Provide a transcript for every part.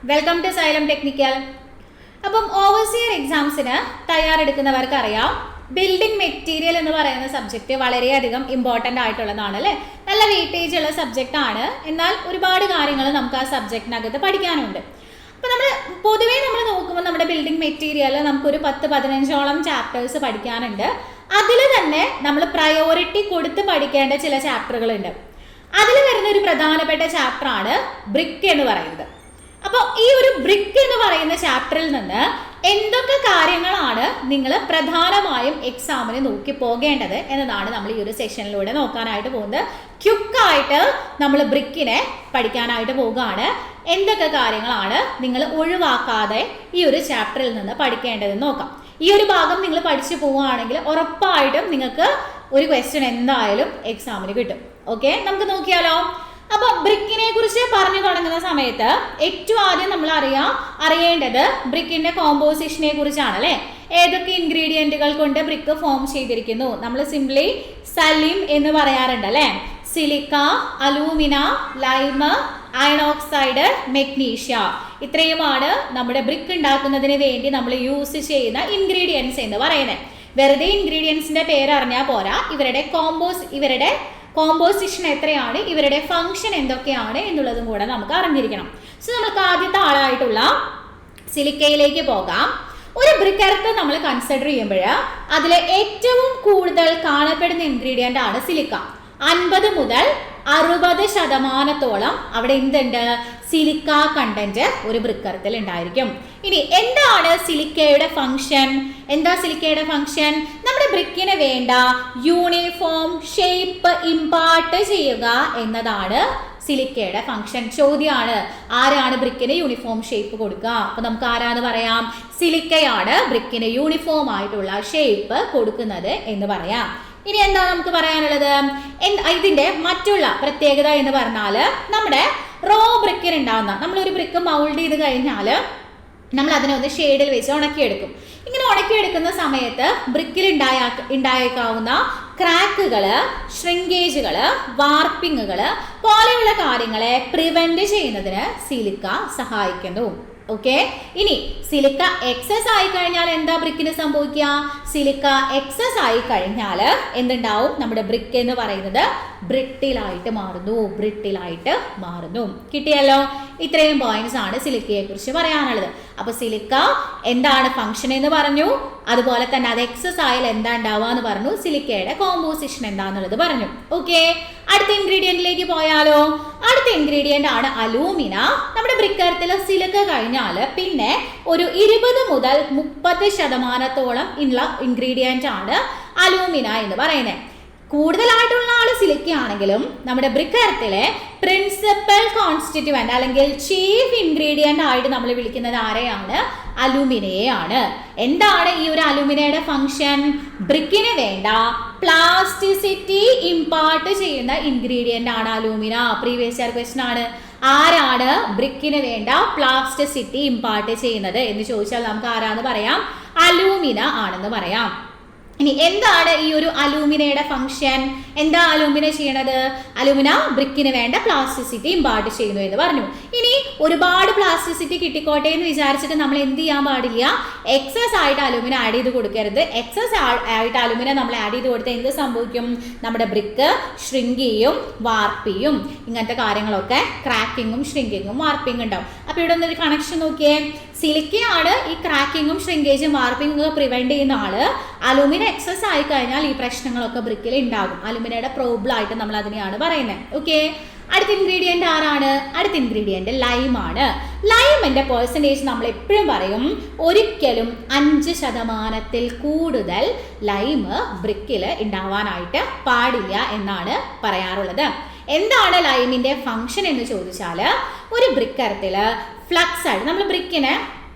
Welcome to Xylem technical. അപ്പം overseer എക്സാംസിന് തയ്യാറെടുക്കുന്നവർക്ക് അറിയാം, ബിൽഡിംഗ് മെറ്റീരിയൽ എന്ന് പറയുന്ന സബ്ജക്റ്റ് വളരെയധികം ഇമ്പോർട്ടൻ്റ് ആയിട്ടുള്ളതാണ് അല്ലേ. നല്ല വെയിറ്റേജ് ഉള്ള സബ്ജക്റ്റ് ആണ്. എന്നാൽ ഒരുപാട് കാര്യങ്ങൾ നമുക്ക് ആ സബ്ജക്റ്റിനകത്ത് പഠിക്കാനുണ്ട്. അപ്പോൾ പൊതുവേ നമ്മൾ നോക്കുമ്പോൾ നമ്മുടെ ബിൽഡിംഗ് മെറ്റീരിയൽ നമുക്കൊരു 10-15ഓളം ചാപ്റ്റേഴ്സ് പഠിക്കാനുണ്ട്. അതിൽ തന്നെ നമ്മൾ പ്രയോറിറ്റി കൊടുത്ത് പഠിക്കേണ്ട ചില ചാപ്റ്ററുകളുണ്ട്. അതിൽ വരുന്ന ഒരു പ്രധാനപ്പെട്ട ചാപ്റ്ററാണ് ബ്രിക്ക് എന്ന് പറയുന്നത്. അപ്പോൾ ഈ ഒരു ബ്രിക്ക് എന്ന് പറയുന്ന ചാപ്റ്ററിൽ നിന്ന് എന്തൊക്കെ കാര്യങ്ങളാണ് നിങ്ങൾ പ്രധാനമായും എക്സാമിന് നോക്കി പോകേണ്ടത് എന്നതാണ് നമ്മൾ ഈ ഒരു സെഷനിലൂടെ നോക്കാനായിട്ട് പോകുന്നത്. ക്വിക്കായിട്ട് നമ്മൾ ബ്രിക്കിനെ പഠിക്കാനായിട്ട് പോവുകയാണ്. എന്തൊക്കെ കാര്യങ്ങളാണ് നിങ്ങൾ ഒഴിവാക്കാതെ ഈ ഒരു ചാപ്റ്ററിൽ നിന്ന് പഠിക്കേണ്ടതെന്ന് നോക്കാം. ഈ ഒരു ഭാഗം നിങ്ങൾ പഠിച്ചു പോവുകയാണെങ്കിൽ ഉറപ്പായിട്ടും നിങ്ങൾക്ക് ഒരു ക്വസ്റ്റ്യൻ എന്തായാലും എക്സാമിന് കിട്ടും. ഓക്കെ, നമുക്ക് നോക്കിയാലോ. അപ്പൊ ബ്രിക്കിനെ കുറിച്ച് പറഞ്ഞു തുടങ്ങുന്ന സമയത്ത് ഏറ്റവും ആദ്യം നമ്മൾ അറിയേണ്ടത് ബ്രിക്കിന്റെ കോമ്പോസിഷനെ കുറിച്ചാണ് അല്ലെ. ഏതൊക്കെ ഇൻഗ്രീഡിയന്റുകൾ കൊണ്ട് ബ്രിക്ക് ഫോം ചെയ്തിരിക്കുന്നു? നമ്മൾ സിംപ്ലി സലിം എന്ന് പറയാറുണ്ട് അല്ലെ. Silica, alumina, lime, iron oxide, മെഗ്നീഷ്യ, ഇത്രയുമാണ് നമ്മുടെ ബ്രിക്ക് ഉണ്ടാക്കുന്നതിന് വേണ്ടി നമ്മൾ യൂസ് ചെയ്യുന്ന ഇൻഗ്രീഡിയൻസ് എന്ന് പറയുന്നത്. വെറുതെ ഇൻഗ്രീഡിയൻസിന്റെ പേര് അറിഞ്ഞാൽ പോരാ, ഇവരുടെ കോമ്പോസിഷൻ എത്രയാണ്, ഇവരുടെ ഫംഗ്ഷൻ എന്തൊക്കെയാണ് എന്നുള്ളതും കൂടെ നമുക്ക് അറിഞ്ഞിരിക്കണം. സോ നമുക്ക് ആദ്യത്തെ ആളായിട്ടുള്ള സിലിക്കയിലേക്ക് പോകാം. ഒരു ബ്രിക്ക് എർത്ത് നമ്മൾ കൺസിഡർ ചെയ്യുമ്പോൾ അതിലെ ഏറ്റവും കൂടുതൽ കാണപ്പെടുന്ന ഇൻഗ്രീഡിയൻ്റ് ആണ് സിലിക്ക. 50 മുതൽ 60% അവിടെ എന്തുണ്ട്? സിലിക്ക കണ്ടന്റ് ഒരു ബ്രിക്ക് എർത്തിൽ ഉണ്ടായിരിക്കും. ഇനി എന്താണ് സിലിക്കയുടെ ഫംഗ്ഷൻ? നമ്മുടെ ബ്രിക്കിന് വേണ്ട യൂണിഫോം ഷേപ്പ് ഇമ്പാർട്ട് ചെയ്യുക എന്നതാണ് സിലിക്കയുടെ ഫംഗ്ഷൻ. ചോദ്യമാണ്, ആരാണ് ബ്രിക്കിന് യൂണിഫോം ഷേപ്പ് കൊടുക്കുക? അപ്പൊ നമുക്ക് ആരാന്ന് പറയാം? സിലിക്കയാണ് ബ്രിക്കിന് യൂണിഫോം ആയിട്ടുള്ള ഷേപ്പ് കൊടുക്കുന്നത് എന്ന് പറയാം. ഇനി എന്താ നമുക്ക് പറയാനുള്ളത്? ഇതിന്റെ മറ്റുള്ള പ്രത്യേകത എന്ന് പറഞ്ഞാൽ നമ്മുടെ റോ ബ്രിക്കിന് ഉണ്ടാവുന്ന, നമ്മളൊരു ബ്രിക്ക് മൗൾഡ് ചെയ്ത് കഴിഞ്ഞാൽ നമ്മൾ അതിനെ ഒന്ന് ഷെയ്ഡിൽ വെച്ച് ഉണക്കിയെടുക്കും. ഇങ്ങനെ ഉണക്കിയെടുക്കുന്ന സമയത്ത് ബ്രിക്കിൽ ഉണ്ടായേക്കാവുന്ന ക്രാക്കുകള്, ഷ്രിങ്കേജുകള്, വാർപ്പിങ്ങുകള് പോലെയുള്ള കാര്യങ്ങളെ പ്രിവെന്റ് ചെയ്യുന്നതിന് സിലിക്ക സഹായിക്കുന്നു. ഓക്കെ, ഇനി സിലിക്ക എക്സസ് ആയി കഴിഞ്ഞാൽ എന്താ ബ്രിക്കിന് സംഭവിക്കുക? സിലിക്ക എക്സസ് ആയി കഴിഞ്ഞാൽ എന്തുണ്ടാവും? നമ്മുടെ ബ്രിക്ക് എന്ന് പറയുന്നത് ബ്രിട്ടിലായിട്ട് മാറുന്നു. കിട്ടിയല്ലോ? ഇത്രയും പോയിന്റ്സ് ആണ് സിലിക്കയെ കുറിച്ച് പറയാനുള്ളത്. അപ്പൊ സിലിക്ക എന്താണ് ഫംഗ്ഷൻ എന്ന് പറഞ്ഞു, അതുപോലെ തന്നെ അത് എക്സസ് ആയാൽ എന്താ ഉണ്ടാവുക എന്ന് പറഞ്ഞു, സിലിക്കയുടെ കോമ്പോസിഷൻ എന്താന്നുള്ളത് പറഞ്ഞു. ഓക്കെ, അടുത്ത ഇൻഗ്രീഡിയന്റിലേക്ക് പോയാലോ. അടുത്ത ഇൻഗ്രീഡിയന്റ് ആണ് അലൂമിന. നമ്മുടെ ബ്രിക്ക് എർത്തിൽ സിലിക്ക കഴിഞ്ഞാൽ പിന്നെ ഒരു 20 മുതൽ 30% ഉള്ള ഇൻഗ്രീഡിയന്റ് ആണ് അലൂമിന എന്ന് പറയുന്നത്. കൂടുതലായിട്ടുള്ള ആള് സിലിക്ക ആണെങ്കിലും നമ്മുടെ ബ്രിക്ക് എർത്തിലെ പ്രിൻസിപ്പൽ കോൺസ്റ്റിറ്റ്യൂവന്റ് അല്ലെങ്കിൽ ചീഫ് ഇൻഗ്രീഡിയന്റ് ആയിട്ട് നമ്മൾ വിളിക്കുന്നത് ആരെയാണ്? അലൂമിനയെയാണ്. എന്താണ് ഈ ഒരു അലൂമിനയുടെ ഫംഗ്ഷൻ? ബ്രിക്കിന് വേണ്ട പ്ലാസ്റ്റിസിറ്റി ഇമ്പാർട്ട് ചെയ്യുന്ന ഇൻഗ്രീഡിയന്റ് ആണ് അലൂമിന. പ്രീവിയസ് ഇയർ ക്വസ്റ്റ്യൻ ആണ്. ആരാണ് ബ്രിക്കിന് വേണ്ട പ്ലാസ്റ്റിസിറ്റി ഇമ്പാർട്ട് ചെയ്യുന്നത് എന്ന് ചോദിച്ചാൽ നമുക്ക് ആരാന്ന് പറയാം? അലൂമിന ആണെന്ന് പറയാം. ഇനി എന്താണ് ഈ ഒരു അലൂമിനയുടെ ഫംഗ്ഷൻ? എന്താ അലൂമിന ചെയ്യണത്? അലൂമിന ബ്രിക്കിന് വേണ്ട പ്ലാസ്റ്റിസിറ്റി ഇമ്പാർട്ട് ചെയ്യുന്നു എന്ന് പറഞ്ഞു. ഇനി ഒരുപാട് പ്ലാസ്റ്റിസിറ്റി കിട്ടിക്കോട്ടെ എന്ന് വിചാരിച്ചിട്ട് നമ്മൾ എന്ത് ചെയ്യാൻ പാടില്ല? എക്സസ് ആയിട്ട് അലൂമിന ആഡ് ചെയ്ത് കൊടുക്കരുത്. എക്സസ് ആയിട്ട് അലൂമിന നമ്മൾ ആഡ് ചെയ്ത് കൊടുത്താൽ എന്ത് സംഭവിക്കും? നമ്മുടെ ബ്രിക്ക് ഷ്രിങ്ക് ചെയ്യും, വാർപ്പ് ചെയ്യും. ഇങ്ങനത്തെ കാര്യങ്ങളൊക്കെ ക്രാക്കിങ്ങും ഷ്രിങ്കിങ്ങും വാർപ്പിംഗ് ഉണ്ടാവും. അപ്പൊ ഇവിടെ ഒന്നൊരു കണക്ഷൻ നോക്കിയേ. സിലിക്കയാണ് ഈ ക്രാക്കിങ്ങും ഷ്രിങ്കേജും വാർപ്പിംഗും പ്രിവെന്റ് ചെയ്യുന്ന ആള്. അലൂമിന എക്സസ് ആയി കഴിഞ്ഞാൽ ഈ പ്രശ്നങ്ങളൊക്കെ ബ്രിക്കിൽ ഉണ്ടാകും. അലുമിനയുടെ പ്രോബ്ലം ആയിട്ട് നമ്മൾ അതിനെയാണ് പറയുന്നത്. ഓക്കെ, അടുത്ത ഇൻഗ്രീഡിയന്റ് ആരാണ്? അടുത്ത ഇൻഗ്രീഡിയന്റ് ലൈമാണ്. ലൈമിന്റെ പെർസെൻറ്റേജ് നമ്മൾ എപ്പോഴും പറയും, ഒരിക്കലും 5% കൂടുതൽ ലൈമ് ബ്രിക്കിൽ ഉണ്ടാവാനായിട്ട് പാടില്ല എന്നാണ് പറയാറുള്ളത്. എന്താണ് ലൈമിന്റെ ഫംഗ്ഷൻ എന്ന് ചോദിച്ചാൽ, ഒരു ബ്രിക്ക് എർത്തില് ഫ്ലക്സ് ആയിട്ട് നമ്മൾ ബ്രിക്കിനെ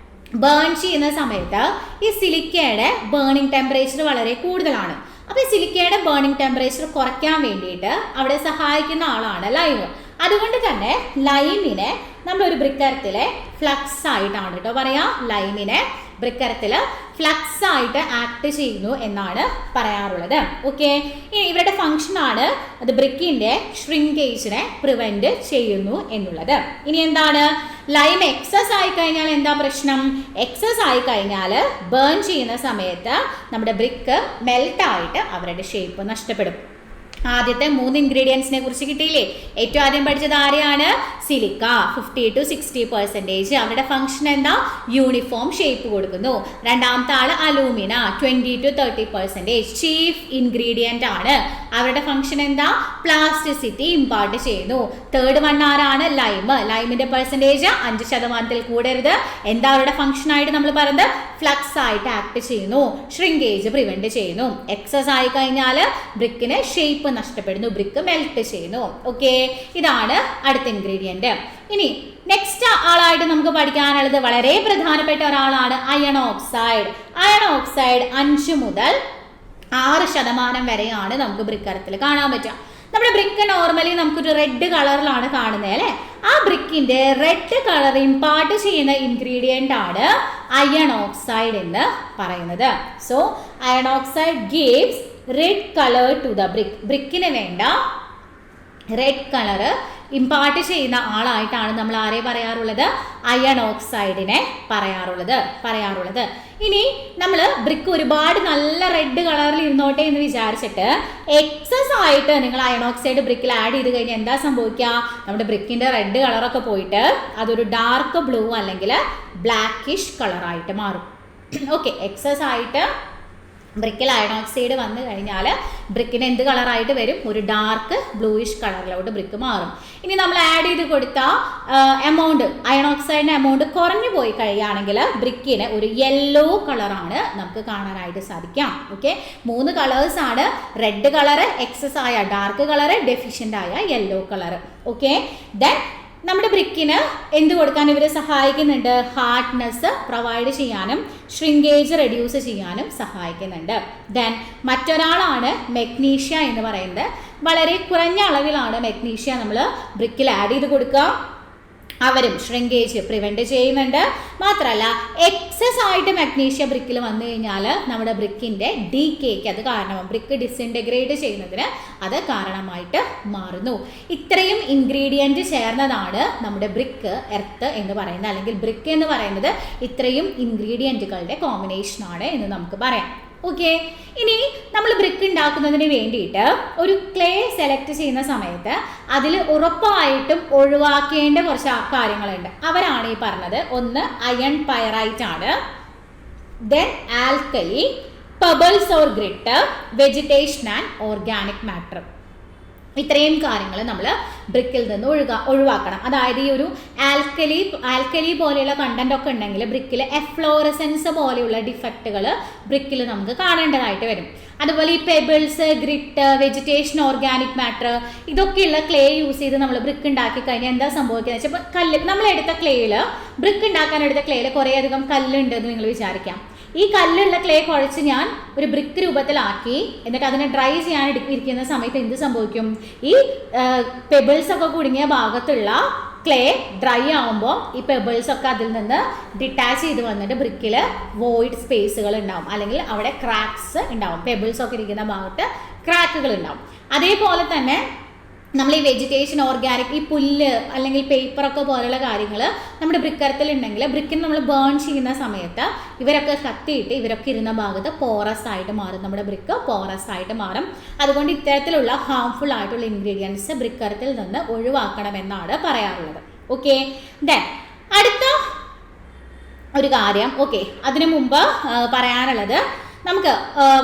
ബേൺ ചെയ്യുന്ന സമയത്ത് ഈ സിലിക്കയുടെ ബേണിംഗ് ടെമ്പറേച്ചർ വളരെ കൂടുതലാണ്. അപ്പോൾ ഈ സിലിക്കയുടെ ബേണിംഗ് ടെമ്പറേച്ചർ കുറയ്ക്കാൻ വേണ്ടിയിട്ട് അവിടെ സഹായിക്കുന്ന ആളാണ് ലൈം. അതുകൊണ്ട് തന്നെ ലൈമിനെ നമ്മളൊരു ബ്രിക്ക് എർത്തിലെ ഫ്ലക്സ് ആയിട്ടാണ് കേട്ടോ പറയാ. ലൈമിനെ ബ്രിക്ക് എർത്തിൽ ഫ്ലക്സ് ആയിട്ട് ആക്ട് ചെയ്യുന്നു എന്നാണ് പറയാറുള്ളത്. ഓക്കെ, ഇനി ഇവരുടെ ഫംഗ്ഷൻ ആണ് അത് ബ്രിക്കിന്റെ ഷ്രിങ്കേജിനെ പ്രിവെന്റ് ചെയ്യുന്നു എന്നുള്ളത്. ഇനി എന്താണ്? ലൈം എക്സസ് ആയി കഴിഞ്ഞാൽ എന്താ പ്രശ്നം? എക്സസ് ആയി കഴിഞ്ഞാൽ ബേൺ ചെയ്യുന്ന സമയത്ത് നമ്മുടെ ബ്രിക്ക് മെൽട്ടായിട്ട് അവരുടെ ഷേപ്പ് നഷ്ടപ്പെടും. ആദ്യത്തെ 3 ഇൻഗ്രീഡിയൻസിനെ കുറിച്ച് കിട്ടിയില്ലേ? ഏറ്റവും ആദ്യം പഠിച്ചത് ആരെയാണ്? സിലിക്ക. 50 to 60% അവരുടെ ഫംഗ്ഷൻ എന്താ? യൂണിഫോം ഷേപ്പ് കൊടുക്കുന്നു. രണ്ടാമത്തെ ആള് അലൂമിന, 20 to 30% ചീഫ് ഇൻഗ്രീഡിയന്റ് ആണ്. അവരുടെ ഫംഗ്ഷൻ എന്താ? പ്ലാസ്റ്റിസിറ്റി ഇമ്പാർട്ട് ചെയ്യുന്നു. തേർഡ് വൺ ആരാണ്? ലൈം. ലൈമിന്റെ പെർസെൻറ്റേജ് 5% കൂടരുത്. എന്താ അവരുടെ ഫംഗ്ഷൻ ആയിട്ട് നമ്മൾ പറയുന്നത്? ഫ്ലക്സ് ആയിട്ട് ആക്ട് ചെയ്യുന്നു, ഷ്രിങ്കേജ് പ്രിവെന്റ് ചെയ്യുന്നു. എക്സസ് ആയി കഴിഞ്ഞാൽ ബ്രിക്കിന് ഷേപ്പ് നഷ്ടപ്പെടുന്നു, ബ്രിക്ക് മെൽറ്റ് ചെയ്യുന്നു. ഓക്കെ, ഇതാണ് അടുത്ത ഇൻഗ്രീഡിയന്റ്. ഇനി നെക്സ്റ്റ് ആളായിട്ട് നമുക്ക് പഠിക്കാനുള്ളത് വളരെ പ്രധാനപ്പെട്ട ഒരാളാണ് അയൺ ഓക്സൈഡ്. അയൺ ഓക്സൈഡ് 5 മുതൽ 6% വരെയാണ് നമുക്ക് ബ്രിക്ക് അറത്തിൽ കാണാൻ പറ്റുക. നമ്മുടെ ബ്രിക്ക് നോർമലി നമുക്കൊരു റെഡ് കളറിലാണ് കാണുന്നത് അല്ലേ? ആ ബ്രിക്കിന്റെ റെഡ് കളർ ഇമ്പാർട്ട് ചെയ്യുന്ന ഇൻഗ്രീഡിയന്റ് ആണ് അയൺ ഓക്സൈഡ് എന്ന് പറയുന്നത്. So iron oxide gives red colour to the brick. ബ്രിക്കിന് വേണ്ട റെഡ് കളർ ഇമ്പാർട്ട് ചെയ്യുന്ന ആളായിട്ടാണ് നമ്മൾ ആരെ പറയാറുള്ളത്? അയൺ ഓക്സൈഡിനെ പറയാറുള്ളത്. ഇനി നമ്മൾ ബ്രിക്ക് ഒരുപാട് നല്ല റെഡ് കളറിൽ ഇരുന്നോട്ടെ എന്ന് വിചാരിച്ചിട്ട് എക്സസ് ആയിട്ട് നിങ്ങൾ അയൺ ഓക്സൈഡ് ബ്രിക്കിൽ ആഡ് ചെയ്ത് കഴിഞ്ഞാൽ എന്താ സംഭവിക്കുക? നമ്മുടെ ബ്രിക്കിന്റെ റെഡ് കളറൊക്കെ പോയിട്ട് അതൊരു ഡാർക്ക് ബ്ലൂ അല്ലെങ്കിൽ ബ്ലാക്കിഷ് കളറായിട്ട് മാറും. ഓക്കെ, എക്സസ് ആയിട്ട് ബ്രിക്കിൽ അയൺ ഓക്സൈഡ് വന്നു കഴിഞ്ഞാൽ ബ്രിക്കിന് എന്ത് കളറായിട്ട് വരും? ഒരു ഡാർക്ക് ബ്ലൂയിഷ് കളറിലോട്ട് ബ്രിക്ക് മാറും. ഇനി നമ്മൾ ആഡ് ചെയ്ത് കൊടുത്ത എമൗണ്ട്, അയൺ ഓക്സൈഡിന്റെ എമൗണ്ട് കുറഞ്ഞു പോയി കഴിയുകയാണെങ്കിൽ ബ്രിക്കിന് ഒരു യെല്ലോ കളറാണ് നമുക്ക് കാണാനായിട്ട് സാധിക്കാം. ഓക്കെ, 3 കളേഴ്സ് ആണ്: റെഡ് കളറ്, എക്സസ് ആയ ഡാർക്ക് കളറ്, ഡെഫിഷ്യൻ്റ് ആയ യെല്ലോ കളറ്. ഓക്കെ, ദെൻ നമ്മുടെ ബ്രിക്കിന് എന്ത് കൊടുക്കാൻ ഇവർ സഹായിക്കുന്നുണ്ട്? ഹാർഡ്നെസ് പ്രൊവൈഡ് ചെയ്യാനും ഷ്രിങ്കേജ് റെഡ്യൂസ് ചെയ്യാനും സഹായിക്കുന്നുണ്ട്. ദെൻ മറ്റൊരാളാണ് മെഗ്നീഷ്യ എന്ന് പറയുന്നത്. വളരെ കുറഞ്ഞ അളവിലാണ് മെഗ്നീഷ്യ നമ്മൾ ബ്രിക്കിൽ ആഡ് ചെയ്ത് കൊടുക്കുക. അവരും ഷ്രിങ്കേജ് പ്രിവെന്റ് ചെയ്യുന്നുണ്ട്. മാത്രമല്ല എക്സസ് ആയിട്ട് മഗ്നീഷ്യ ബ്രിക്കിൽ വന്നു കഴിഞ്ഞാൽ നമ്മുടെ ബ്രിക്കിന്റെ ഡീക്കേക്ക് അത് കാരണമാകും. ബ്രിക്ക് ഡിസിൻറ്റഗ്രേറ്റ് ചെയ്യുന്നതിന് അത് കാരണമായിട്ട് മാറുന്നു. ഇത്രയും ഇൻഗ്രീഡിയൻറ്റ് ചേർന്നതാണ് നമ്മുടെ ബ്രിക്ക് എർത്ത് എന്ന് പറയുന്നത്, അല്ലെങ്കിൽ ബ്രിക്ക് എന്ന് പറയുന്നത് ഇത്രയും ഇൻഗ്രീഡിയൻറ്റുകളുടെ കോമ്പിനേഷനാണ് എന്ന് നമുക്ക് പറയാം. ഓക്കെ, ഇനി നമ്മൾ ബ്രിക്ക് ഉണ്ടാക്കുന്നതിന് വേണ്ടിയിട്ട് ഒരു ക്ലേ സെലക്ട് ചെയ്യുന്ന സമയത്ത് അതിൽ ഉറപ്പായിട്ടും ഒഴിവാക്കേണ്ട കുറച്ച് കാര്യങ്ങളുണ്ട്. അവരാണ് ഈ പറഞ്ഞത്. ഒന്ന് അയൺ പൈറൈറ്റ് ആണ്, then alkali, pebbles or grit, vegetation and organic matter. ഇത്രയും കാര്യങ്ങൾ നമ്മൾ ബ്രിക്കിൽ നിന്ന് ഒഴിവാക്കണം. അതായത് ഈ ഒരു ആൽക്കലി പോലെയുള്ള കണ്ടന്റ് ഒക്കെ ഉണ്ടെങ്കിൽ ബ്രിക്കിൽ എഫ്ലോറസെൻസ് പോലെയുള്ള ഡിഫക്റ്റുകൾ ബ്രിക്കിൽ നമുക്ക് കാണേണ്ടതായിട്ട് വരും. അതുപോലെ ഈ pebbles, grit, vegetation, organic matter ഇതൊക്കെയുള്ള ക്ലേ യൂസ് ചെയ്ത് നമ്മൾ ബ്രിക്ക് ഉണ്ടാക്കി കഴിഞ്ഞാൽ എന്താ സംഭവിക്കുന്നത് വെച്ചാൽ, ഇപ്പോൾ കല്ല് നമ്മളെടുത്ത ക്ലേയിൽ, ബ്രിക്ക് ഉണ്ടാക്കാൻ എടുത്ത ക്ലേയിൽ കുറേയധികം കല്ലുണ്ടെന്ന് നിങ്ങൾ വിചാരിക്കാം. ഈ കല്ലുള്ള ക്ലേ കുഴച്ച് ഞാൻ ഒരു ബ്രിക്ക് രൂപത്തിലാക്കി എന്നിട്ട് അതിനെ ഡ്രൈ ചെയ്യാൻ ഇരിക്കുന്ന സമയത്ത് എന്ത് സംഭവിക്കും? ഈ പെബിൾസ് ഒക്കെ കുടുങ്ങിയ ഭാഗത്തുള്ള ക്ലേ ഡ്രൈ ആവുമ്പോൾ ഈ പെബിൾസ് ഒക്കെ അതിൽ നിന്ന് ഡിറ്റാച്ച് ചെയ്ത് വന്നിട്ട് ബ്രിക്കിൽ വോയിഡ് സ്പേസുകൾ ഉണ്ടാവും, അല്ലെങ്കിൽ അവിടെ ക്രാക്സ് ഉണ്ടാവും. പെബിൾസ് ഒക്കെ ഇരിക്കുന്ന ഭാഗത്ത് ക്രാക്കുകൾ ഉണ്ടാവും. അതേപോലെ തന്നെ നമ്മൾ ഈ വെജിറ്റേഷൻ, ഓർഗാനിക്, ഈ പുല്ല് അല്ലെങ്കിൽ പേപ്പറൊക്കെ പോലുള്ള കാര്യങ്ങൾ നമ്മുടെ ബ്രിക്കരത്തിൽ ഉണ്ടെങ്കിൽ ബ്രിക്കിന് നമ്മൾ ബേൺ ചെയ്യുന്ന സമയത്ത് ഇവരൊക്കെ കത്തിയിട്ട് ഇവരൊക്കെ ഇരുന്ന ഭാഗത്ത് പോറസ് ആയിട്ട് മാറും. നമ്മുടെ ബ്രിക്ക് പോറസ് ആയിട്ട് മാറും. അതുകൊണ്ട് ഇത്തരത്തിലുള്ള ഹാംഫുൾ ആയിട്ടുള്ള ഇൻഗ്രീഡിയൻസ് ബ്രിക്കരത്തിൽ നിന്ന് ഒഴിവാക്കണമെന്നാണ് പറയാറുള്ളത്. ഓക്കെ, ദെൻ അടുത്ത ഒരു കാര്യം, ഓക്കെ, അതിനു മുമ്പ് പറയാനുള്ളത്, നമുക്ക്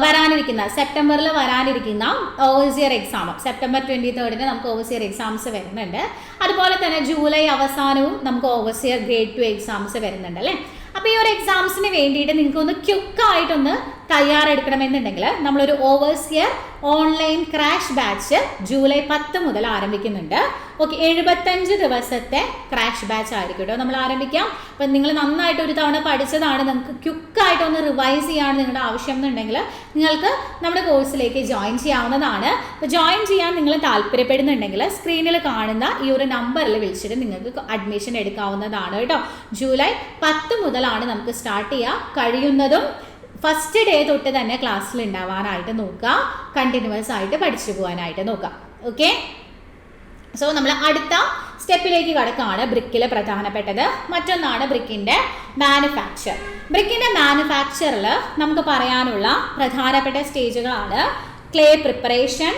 വരാനിരിക്കുന്ന സെപ്റ്റംബറിൽ വരാനിരിക്കുന്ന ഓവർസിയർ എക്സാം, സെപ്റ്റംബർ 23 നമുക്ക് ഓവർസിയർ എക്സാംസ് വരുന്നുണ്ട്. അതുപോലെ തന്നെ ജൂലൈ അവസാനവും നമുക്ക് ഓവർസിയർ ഗ്രേഡ് 2 എക്സാംസ് വരുന്നുണ്ട് അല്ലേ? അപ്പോൾ ഈ ഒരു എക്സാംസിന് വേണ്ടിയിട്ട് നിങ്ങൾക്ക് ഒന്ന് ക്വിക്കായിട്ടൊന്ന് തയ്യാറെടുക്കണമെന്നുണ്ടെങ്കിൽ നമ്മളൊരു overseer online crash batch July 10 മുതൽ ആരംഭിക്കുന്നുണ്ട്. ഓക്കെ, 75 ദിവസത്തെ ക്രാഷ് ബാച്ച് ആയിരിക്കും കേട്ടോ നമ്മൾ ആരംഭിക്കാം. അപ്പം നിങ്ങൾ നന്നായിട്ട് ഒരു തവണ പഠിച്ചതാണ്, നിങ്ങൾക്ക് ക്വിക്കായിട്ടൊന്ന് റിവൈസ് ചെയ്യാണ് നിങ്ങളുടെ ആവശ്യം എന്നുണ്ടെങ്കിൽ നിങ്ങൾക്ക് നമ്മുടെ കോഴ്സിലേക്ക് ജോയിൻ ചെയ്യാവുന്നതാണ്. അപ്പോൾ ജോയിൻ ചെയ്യാൻ നിങ്ങൾ താല്പര്യപ്പെടുന്നുണ്ടെങ്കിൽ സ്ക്രീനിൽ കാണുന്ന ഈ ഒരു നമ്പറിൽ വിളിച്ചിട്ട് നിങ്ങൾക്ക് അഡ്മിഷൻ എടുക്കാവുന്നതാണ് കേട്ടോ. ജൂലൈ 10 മുതലാണ് നമുക്ക് സ്റ്റാർട്ട് ചെയ്യാൻ കഴിയുന്നതും. ഫസ്റ്റ് ഡേ തൊട്ട് തന്നെ ക്ലാസ്സിൽ ഉണ്ടാവാനായിട്ട് നോക്കുക, കണ്ടിന്യൂസ് ആയിട്ട് പഠിച്ചു പോകാനായിട്ട് നോക്കുക. ഓക്കെ, സോ നമ്മൾ അടുത്ത സ്റ്റെപ്പിലേക്ക് കടക്കാണ് ബ്രിക്കിൽ പ്രധാനപ്പെട്ടത്. മറ്റൊന്നാണ് ബ്രിക്കിൻ്റെ മാനുഫാക്ചർ. ബ്രിക്കിൻ്റെ മാനുഫാക്ചറിൽ നമുക്ക് പറയാനുള്ള പ്രധാനപ്പെട്ട സ്റ്റേജുകളാണ് ക്ലേ പ്രിപ്പറേഷൻ,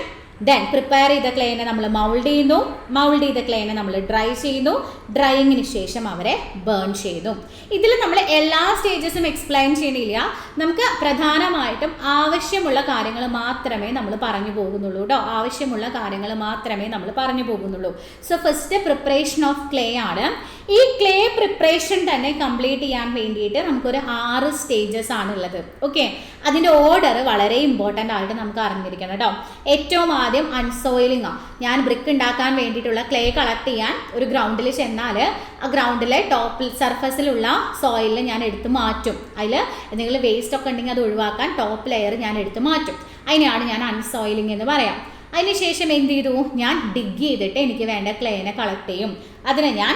ദെൻ പ്രിപ്പയർ ചെയ്ത ക്ലേനെ നമ്മൾ മൗൾഡ് ചെയ്യുന്നു, മൗൾഡ് ചെയ്ത ക്ലേനെ നമ്മൾ ഡ്രൈ ചെയ്യുന്നു, ഡ്രൈയിങ്ങിന് ശേഷം അവരെ ബേൺ ചെയ്യുന്നു. ഇതിൽ നമ്മൾ എല്ലാ സ്റ്റേജസും എക്സ്പ്ലെയിൻ ചെയ്യണില്ല, നമുക്ക് പ്രധാനമായിട്ടും ആവശ്യമുള്ള കാര്യങ്ങൾ മാത്രമേ നമ്മൾ പറഞ്ഞു പോകുന്നുള്ളൂ കേട്ടോ. ആവശ്യമുള്ള കാര്യങ്ങൾ മാത്രമേ നമ്മൾ പറഞ്ഞു പോകുന്നുള്ളൂ. So first preparation of clay ആണ്. ഈ ക്ലേ പ്രിപ്പറേഷൻ തന്നെ കംപ്ലീറ്റ് ചെയ്യാൻ വേണ്ടിയിട്ട് നമുക്കൊരു 6 സ്റ്റേജസ് ആണുള്ളത്. ഓക്കെ, അതിൻ്റെ ഓർഡർ വളരെ ഇമ്പോർട്ടൻ്റ് ആയിട്ട് നമുക്ക് അറിഞ്ഞിരിക്കണം കേട്ടോ. ഏറ്റവും ആദ്യം അൺസോയിലിംഗ് ആണ്. ഞാൻ ബ്രിക്ക് ഉണ്ടാക്കാൻ വേണ്ടിയിട്ടുള്ള ക്ലേ കളക്ട് ചെയ്യാൻ ഒരു ഗ്രൗണ്ടിൽ ചെന്നാൽ ആ ഗ്രൗണ്ടിലെ ടോപ്പിൽ സർഫസിലുള്ള സോയിലിൽ ഞാൻ എടുത്ത് മാറ്റും. അതിൽ എന്തെങ്കിലും വേസ്റ്റ് ഒക്കെ ഉണ്ടെങ്കിൽ അത് ഒഴിവാക്കാൻ ടോപ്പ് ലെയർ ഞാൻ എടുത്ത് മാറ്റും. അതിനെയാണ് ഞാൻ അൺസോയിലിംഗ് എന്ന് പറയാം. അതിനുശേഷം എന്ത് ചെയ്തു, ഞാൻ ഡിഗ് ചെയ്തിട്ട് എനിക്ക് വേണ്ട ക്ലേനെ കളക്ട് ചെയ്യും. അതിനെ ഞാൻ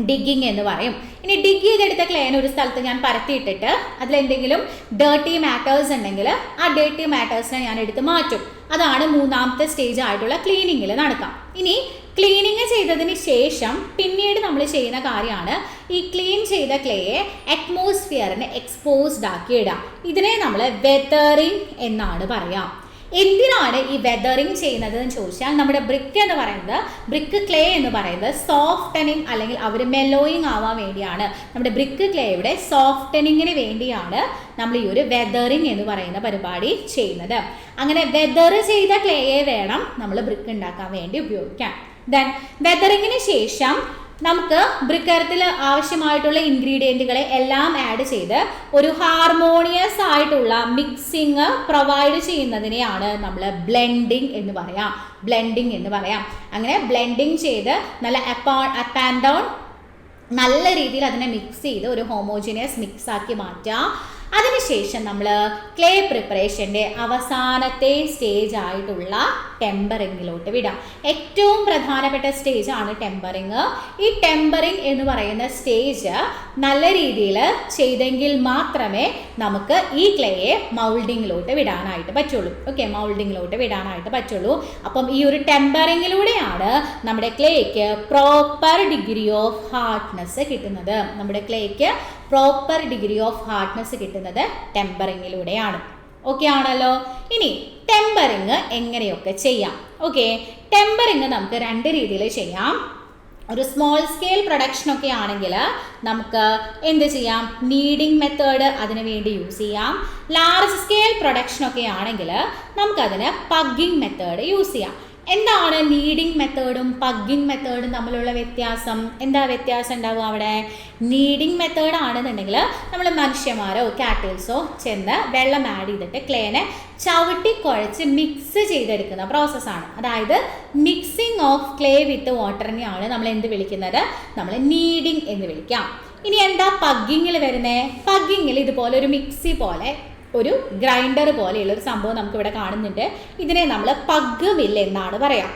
ഡിഗ്ഗിങ് എന്ന് പറയും. ഇനി ഡിഗ് ചെയ്തെടുത്ത ക്ലേനെ ഒരു സ്ഥലത്ത് ഞാൻ പരത്തിയിട്ടിട്ട് അതിലെന്തെങ്കിലും ഡേർട്ടി മാറ്റേഴ്സ് ഉണ്ടെങ്കിൽ ആ ഡേർട്ടി മാറ്റേഴ്സിനെ ഞാൻ എടുത്ത് മാറ്റും. അതാണ് 3ാമത്തെ സ്റ്റേജ് ആയിട്ടുള്ള ക്ലീനിങ്ങിൽ നടക്കാം. ഇനി ക്ലീനിങ് ചെയ്തതിന് ശേഷം പിന്നീട് നമ്മൾ ചെയ്യുന്ന കാര്യമാണ് ഈ ക്ലീൻ ചെയ്ത ക്ലേയെ അറ്റ്മോസ്ഫിയറിന് എക്സ്പോസ്ഡ് ആക്കി ഇടാം. ഇതിനെ നമ്മൾ വെതറിങ് എന്നാണ് പറയാം. എന്തിനാണ് ഈ വെതറിങ് ചെയ്യുന്നത് എന്ന് ചോദിച്ചാൽ, നമ്മുടെ ബ്രിക്ക് എന്ന് പറയുന്നത്, ബ്രിക്ക് ക്ലേ എന്ന് പറയുന്നത് സോഫ്റ്റനിങ് അല്ലെങ്കിൽ അവർ മെല്ലോയിങ് ആവാൻ വേണ്ടിയാണ്. നമ്മുടെ ബ്രിക്ക് ക്ലേയുടെ സോഫ്റ്റനിങ്ങിന് വേണ്ടിയാണ് നമ്മൾ ഈ ഒരു വെതറിങ് എന്ന് പറയുന്ന പരിപാടി ചെയ്യുന്നത്. അങ്ങനെ വെതർ ചെയ്ത ക്ലേയെ വേണം നമ്മൾ ബ്രിക്ക് ഉണ്ടാക്കാൻ വേണ്ടി ഉപയോഗിക്കാൻ. ദെൻ വെതറിങ്ങിന് ശേഷം നമുക്ക് ബ്രിക്കരത്തിൽ ആവശ്യമായിട്ടുള്ള ഇൻഗ്രീഡിയൻറ്റുകളെ എല്ലാം ആഡ് ചെയ്ത് ഒരു ഹാർമോണിയസ് ആയിട്ടുള്ള മിക്സിങ് പ്രൊവൈഡ് ചെയ്യുന്നതിനെയാണ് നമ്മൾ ബ്ലെൻഡിങ് എന്ന് പറയാം. ബ്ലെൻഡിങ് എന്ന് പറയാം. അങ്ങനെ ബ്ലെൻഡിങ് ചെയ്ത് നല്ല അപ്പ് ആൻഡ് ഡൗൺ നല്ല രീതിയിൽ അതിനെ മിക്സ് ചെയ്ത് ഒരു ഹോമോജിനിയസ് മിക്സ് ആക്കി മാറ്റുക. അതിനുശേഷം നമ്മൾ ക്ലേ പ്രിപ്പറേഷൻ്റെ അവസാനത്തെ സ്റ്റേജ് ആയിട്ടുള്ള ടെമ്പറിങ്ങിലോട്ട് വിടാം. ഏറ്റവും പ്രധാനപ്പെട്ട സ്റ്റേജ് ആണ് ടെമ്പറിങ്. ഈ ടെമ്പറിങ് എന്ന് പറയുന്ന സ്റ്റേജ് നല്ല രീതിയിൽ ചെയ്തെങ്കിൽ മാത്രമേ നമുക്ക് ഈ ക്ലേയെ മൗൾഡിങ്ങിലോട്ട് വിടാനായിട്ട് പറ്റുള്ളൂ. ഓക്കെ, മൗൾഡിങ്ങിലോട്ട് വിടാനായിട്ട് പറ്റുള്ളൂ. അപ്പം ഈ ഒരു ടെമ്പറിങ്ങിലൂടെയാണ് നമ്മുടെ ക്ലേക്ക് പ്രോപ്പർ ഡിഗ്രി ഓഫ് ഹാർഡ്നെസ് കിട്ടുന്നത്. നമ്മുടെ ക്ലേക്ക് പ്രോപ്പർ ഡിഗ്രി ഓഫ് ഹാർഡ്നെസ് കിട്ടുന്നത് ടെമ്പറിങ്ങിലൂടെയാണ്. ഓക്കെ ആണല്ലോ. ഇനി ടെമ്പറിങ് എങ്ങനെയൊക്കെ ചെയ്യാം? ഓക്കെ, ടെമ്പറിങ് നമുക്ക് 2 രീതിയിൽ ചെയ്യാം. ഒരു സ്മോൾ സ്കെയിൽ പ്രൊഡക്ഷനൊക്കെ ആണെങ്കിൽ നമുക്ക് എന്ത് ചെയ്യാം, നീഡിങ് മെത്തേഡ് അതിന് വേണ്ടി യൂസ് ചെയ്യാം. ലാർജ് സ്കെയിൽ പ്രൊഡക്ഷനൊക്കെ ആണെങ്കിൽ നമുക്കതിന് പഗ്ഗിങ് മെത്തേഡ് യൂസ് ചെയ്യാം. എന്താണ് നീഡിങ് മെത്തേഡും പഗ്ഗിങ് മെത്തേഡും തമ്മിലുള്ള വ്യത്യാസം? എന്താ വ്യത്യാസം ഉണ്ടാവുക അവിടെ? നീഡിങ് മെത്തേഡ് ആണെന്നുണ്ടെങ്കിൽ നമ്മൾ മനുഷ്യന്മാരോ കാറ്റിൽസോ ചെന്ന് വെള്ളം ആഡ് ചെയ്തിട്ട് ക്ലേനെ ചവിട്ടി കുഴച്ച് മിക്സ് ചെയ്തെടുക്കുന്ന പ്രോസസ്സാണ്. അതായത് മിക്സിങ് ഓഫ് ക്ലേ വിത്ത് വാട്ടറിനെയാണ് നമ്മൾ എന്ത് വിളിക്കുന്നത്? നമ്മൾ നീഡിങ് എന്ന് വിളിക്കാം. ഇനി എന്താ പഗ്ഗിങ്ങിൽ വരുന്നത്? പഗ്ഗിങ്ങിൽ ഇതുപോലെ ഒരു മിക്സി പോലെ ഒരു ഗ്രൈൻഡർ പോലെയുള്ള ഒരു സംഭവം നമുക്കിവിടെ കാണുന്നുണ്ട്. ഇതിനെ നമ്മൾ പഗ് മില്ല് എന്നാണ് പറയാം.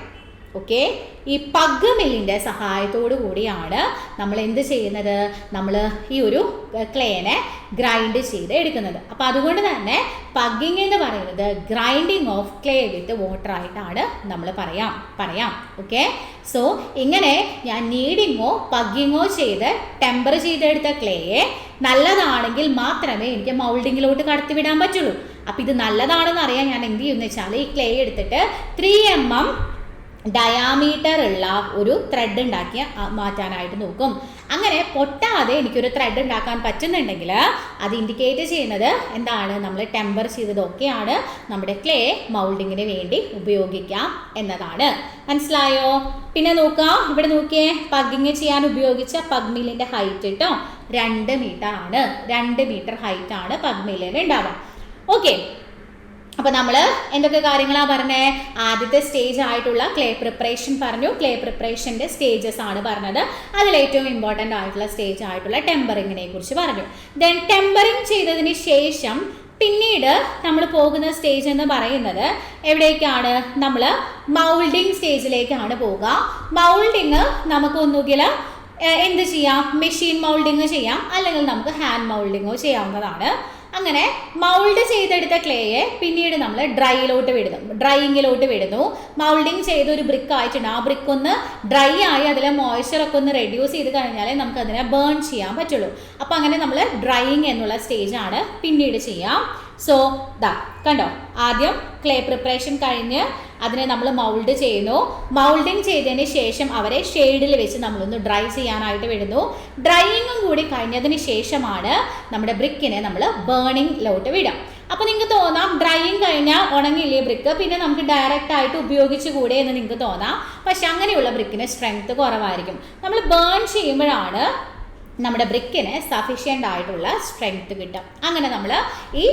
ഓക്കെ, ഈ പഗ് മില്ലിൻ്റെ സഹായത്തോടു കൂടിയാണ് നമ്മൾ എന്ത് ചെയ്യുന്നത്? നമ്മൾ ഈ ഒരു ക്ലേനെ ഗ്രൈൻഡ് ചെയ്ത് എടുക്കുന്നത്. അപ്പോൾ അതുകൊണ്ട് തന്നെ പഗ്ഗിങ് എന്ന് പറയുന്നത് grinding of clay with water ആയിട്ടാണ് നമ്മൾ പറയാം. ഓക്കെ, സോ ഇങ്ങനെ ഞാൻ നീഡിങ്ങോ പഗ്ഗിങ്ങോ ചെയ്ത് ടെമ്പർ ചെയ്തെടുത്ത ക്ലേയെ നല്ലതാണെങ്കിൽ മാത്രമേ എനിക്ക് മൗൾഡിങ്ങിലോട്ട് കടത്തിവിടാൻ പറ്റുള്ളൂ. അപ്പോൾ ഇത് നല്ലതാണെന്ന് അറിയാൻ ഞാൻ എന്ത് ചെയ്യുമെന്ന് വെച്ചാൽ ഈ ക്ലേ എടുത്തിട്ട് 3 mm ഡയാമീറ്റർ ഉള്ള ഒരു ത്രെഡ് ഉണ്ടാക്കി മാറ്റാനായിട്ട് നോക്കും. അങ്ങനെ പൊട്ടാതെ എനിക്കൊരു ത്രെഡ് ഉണ്ടാക്കാൻ പറ്റുന്നുണ്ടെങ്കിൽ അത് ഇൻഡിക്കേറ്റ് ചെയ്യുന്നത് എന്താണ്? നമ്മൾ ടെമ്പർ ചെയ്തതൊക്കെയാണ് നമ്മുടെ ക്ലേ മൗൾഡിങ്ങിന് വേണ്ടി ഉപയോഗിക്കാം എന്നതാണ്. മനസ്സിലായോ? പിന്നെ നോക്കാം, ഇവിടെ നോക്കിയേ, പഗ്ഗിങ് ചെയ്യാൻ ഉപയോഗിച്ച പഗ് മില്ലിൻ്റെ ഹൈറ്റ് കേട്ടോ 2 മീറ്റർ ആണ്. 2 മീറ്റർ ഹൈറ്റ് ആണ് പഗ് മില്ലിന് ഉണ്ടാവുക. ഓക്കെ, അപ്പോൾ നമ്മൾ എന്തൊക്കെ കാര്യങ്ങളാണ് പറഞ്ഞത്? ആദ്യത്തെ സ്റ്റേജ് ആയിട്ടുള്ള ക്ലേ പ്രിപ്പറേഷൻ പറഞ്ഞു. ക്ലേ പ്രിപ്പറേഷൻ്റെ സ്റ്റേജസ് ആണ് പറഞ്ഞത്. അതിലേറ്റവും ഇമ്പോർട്ടൻ്റ് ആയിട്ടുള്ള സ്റ്റേജ് ആയിട്ടുള്ള ടെമ്പറിങ്ങിനെ കുറിച്ച് പറഞ്ഞു. ദെൻ ടെമ്പറിങ് ചെയ്തതിന് ശേഷം പിന്നീട് നമ്മൾ പോകുന്ന സ്റ്റേജ് എന്ന് പറയുന്നത് എവിടേക്കാണ്? നമ്മൾ മൗൾഡിങ് സ്റ്റേജിലേക്കാണ് പോവുക. മൗൾഡിങ് നമുക്ക് ഒന്നുകിൽ എന്ത് ചെയ്യാം? മെഷീൻ മൗൾഡിങ് ചെയ്യാം, അല്ലെങ്കിൽ നമുക്ക് ഹാൻഡ് മൗൾഡിങ്ങോ ചെയ്യാവുന്നതാണ്. അങ്ങനെ മൗൾഡ് ചെയ്തെടുത്ത ക്ലേയെ പിന്നീട് നമ്മൾ ഡ്രൈയിങ്ങിലോട്ട് വിടുന്നു. മൗൾഡിങ് ചെയ്ത ഒരു ബ്രിക്ക് ആയിട്ടുണ്ട്. ആ ബ്രിക്ക് ഒന്ന് ഡ്രൈ ആയി അതിലെ മോയ്സ്ചറൊക്കെ ഒന്ന് റെഡ്യൂസ് ചെയ്ത് കഴിഞ്ഞാലേ നമുക്ക് അതിനെ ബേൺ ചെയ്യാൻ പറ്റുള്ളൂ. അപ്പം അങ്ങനെ നമ്മൾ ഡ്രൈയിങ് എന്നുള്ള സ്റ്റേജാണ് പിന്നീട് ചെയ്യാം. സോ കണ്ടോ, ആദ്യം ക്ലേ പ്രിപ്പറേഷൻ കഴിഞ്ഞ് അതിനെ നമ്മൾ മൗൾഡ് ചെയ്യുന്നു. മൗൾഡിങ് ചെയ്തതിന് ശേഷം അവരെ ഷെയ്ഡിൽ വെച്ച് നമ്മളൊന്ന് ഡ്രൈ ചെയ്യാനായിട്ട് വിടുന്നു. ഡ്രൈയിങ്ങും കൂടി കഴിഞ്ഞതിന് ശേഷമാണ് നമ്മുടെ ബ്രിക്കിനെ നമ്മൾ ബേണിങ്ങിലോട്ട് വിടാം. അപ്പോൾ നിങ്ങൾക്ക് തോന്നാം ഡ്രൈയിങ് കഴിഞ്ഞാൽ ഉണങ്ങില്ലേ ബ്രിക്ക്, പിന്നെ നമുക്ക് ഡയറക്റ്റ് ആയിട്ട് ഉപയോഗിച്ച് കൂടെ എന്ന് നിങ്ങൾക്ക് തോന്നാം. പക്ഷെ അങ്ങനെയുള്ള ബ്രിക്കിന് സ്ട്രെങ്ത് കുറവായിരിക്കും. നമ്മൾ ബേൺ ചെയ്യുമ്പോഴാണ് നമ്മുടെ ബ്രിക്കിന് സഫീഷ്യൻ്റ് ആയിട്ടുള്ള സ്ട്രെങ്ത് കിട്ടും. അങ്ങനെ നമ്മൾ ഈ